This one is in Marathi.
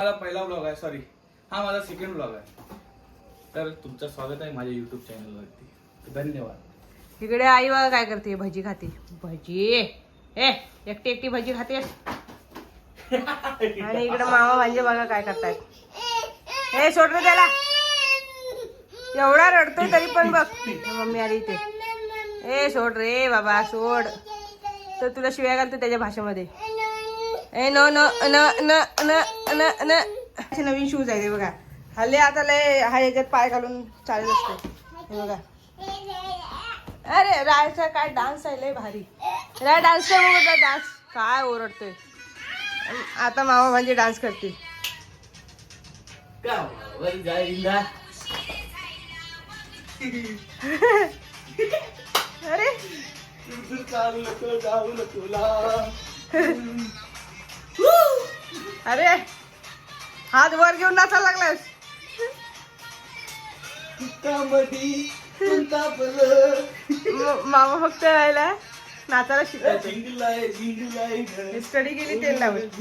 माझा पहिला ब्लॉग आहे, सॉरी हा माझा सेकंड ब्लॉग आहे. तर तुमचं स्वागत आहे माझ्या युट्यूब चॅनलवरती. धन्यवाद. इकडे आई बघा काय करते, भजी खाते. भजी एकटी एकटी भजी खाते. आणि इकडे मामा भांजे बघा काय करतायत. हे सोड रे त्याला, एवढा रडतोय तरी पण बघ. मम्मी आली इथे. ए सोड रे बाबा सोड. तर तुला शिव्या घालतो त्याच्या भाषेमध्ये. ए नो नो न न न न न. असे नवीन शूज आहे ते बघा. हल्ले आता लय हा याच्यात पाय घालून चालत असते. हे बघा. अरे रायचा काय डान्स आहे लय भारी. राय डान्स कर बघा. डान्स काय ओरडतोय. आता मामा म्हणजे डान्स करते. अरे अरे हात वर घेऊन नाचायला लागलास. मामा फक्त राहिला नाचायला शिकायचं. स्टडी केली तेल लावत.